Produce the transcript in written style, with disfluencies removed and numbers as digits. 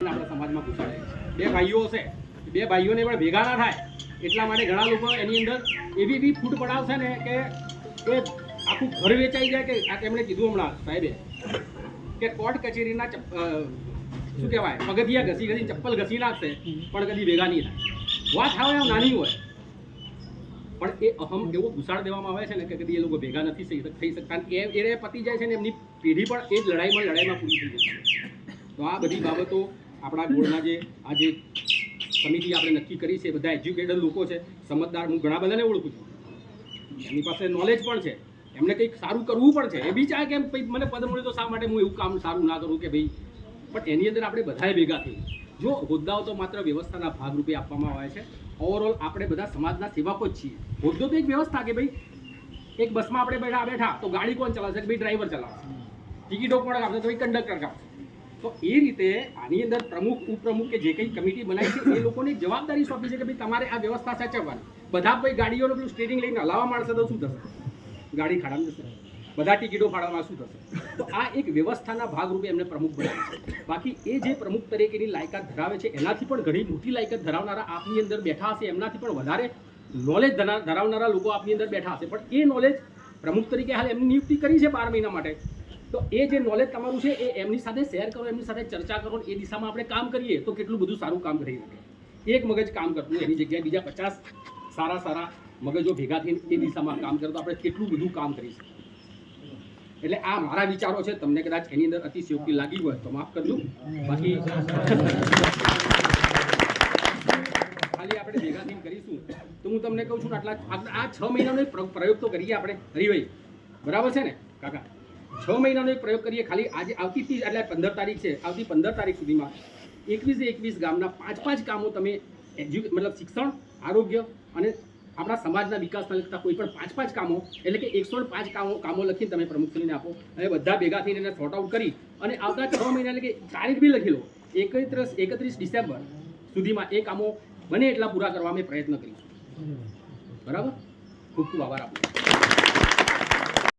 વિભાજન આપણા સમાજમાં ઘૂસાડે છે। 2 ભાઈઓ છે, 2 ભાઈઓને પણ ભેગા ના થાય એટલા માટે ઘણા લોકો એની અંદર એવી ફૂટ પડાવશે ને કે એ આખું ઘર વેચાઈ જાય। કે આ તેમણે કીધું હમણાં સાહેબે કે કોર્ટ કચેરીના શું કહેવાય પગથિયા ઘસી ચપ્પલ ઘસી નાખશે પણ કદી ભેગા નહીં થાય। વાત આવે એમ નાની હોય પણ એ અહમ એવો ઘુસાડ દેવામાં આવે છે ને કે કદી એ લોકો ભેગા નથી થઈ શકતા। એ પતી જાય છે ને એમની પેઢી પણ એ જ લડાઈમાં પૂરી થઈ જશે। તો આ બધી બાબતો આપણા ગોળના જે આ જે સમિતિ આપણે નક્કી કરી છે, બધા એજ્યુકેટેડ લોકો છે, સમજદાર, હું ઘણા બધાને ઓળખું છું, એમની પાસે નોલેજ પણ છે, એમને કંઈક સારું કરવું પણ છે। એ બી ચાહે કે મને પદ મળ્યું તો શા માટે હું એવું કામ સારું ના કરું કે ભાઈ, પણ એની અંદર આપણે બધાએ ભેગા થઈ જો હોદ્દાઓ તો માત્ર વ્યવસ્થાના ભાગરૂપે આપવામાં આવે છે। ઓવરઓલ આપણે બધા સમાજના સેવકો જ છીએ। હોદ્દો તો એક વ્યવસ્થા કે ભાઈ એક બસમાં આપણે બેઠા તો ગાડી કોણ ચલાવશે કે ભાઈ ડ્રાઈવર ચલાવશે, ટિકિટો કોણ કાપશે તો ભાઈ કંડક્ટર કાપશે। તો એ રીતે આની અંદર પ્રમુખ ઉપપ્રમુખ કે જે કંઈ કમિટી બનાવી છે એ લોકોની જવાબદારી સોંપી છે કે ભાઈ તમારે આ વ્યવસ્થા સાચવવાની। બધા ભાઈ ગાડીઓનું પેલું સ્ટીરિંગ લઈને હલાવવા માંડશે તો શું થશે? ગાડી ખાડામાં જશે, બધા ટિકિટો ફાળવામાં શું થશે? તો આ એક વ્યવસ્થાના ભાગરૂપે એમને પ્રમુખ બનાવ્યા છે। બાકી એ જે પ્રમુખ તરીકેની લાયકાત ધરાવે છે એનાથી પણ ઘણી મોટી લાયકાત ધરાવનારા આપની અંદર બેઠા હશે, એમનાથી પણ વધારે નોલેજ ધરાવનારા લોકો આપની અંદર બેઠા હશે, પણ એ નોલેજ પ્રમુખ તરીકે હાલ એમની નિયુક્તિ કરી છે 12 મહિના માટે। તો એ જે નોલેજ તમારું છે એ એમની સાથે શેર કરો, એમની સાથે ચર્ચા કરો, એ દિશામાં આપણે કામ કરીએ તો કેટલું બધું સારું કામ કરી શકે। એક મગજ કામ કરતું એની જગ્યાએ બીજા 50 સારા મગજો ભેગા થઈને એ દિશામાં કામ કરે તો આપણે કેટલું બધું કામ કરી શકીએ। એટલે આ મારા વિચારો છે, તમને કદાચ એની અંદર અતિશયોક્તિ લાગી હોય તો માફ કરજો। બાકી ખાલી આપણે ભેગા થઈને કરીશું તો હું તમને કહું છું આટલા આ 6 મહિનાનો એક પ્રયોગ તો કરીએ આપણે હરિભાઈ, બરાબર છે ને કાકા? 6 મહિનાનો એક પ્રયોગ કરીએ ખાલી આજે આવતી એટલે 15 તારીખ છે, આવતી 15 તારીખ સુધીમાં 21 ગામના 5 કામો તમે મતલબ શિક્ષણ, આરોગ્ય અને આપણા સમાજના વિકાસને લગતા કોઈ પણ 5 કામો એટલે કે 105 કામો લખીને તમે પ્રમુખશ્રીને આપો અને બધા ભેગા થઈને એને સોર્ટ આઉટ કરી અને આવતા 6 મહિના એટલે કે તારીખ બી લખી લો 31 ડિસેમ્બર સુધીમાં એ કામો બને એટલા પૂરા કરવા અમે પ્રયત્ન કરીશું। બરાબર? ખૂબ ખૂબ આભાર આપનો।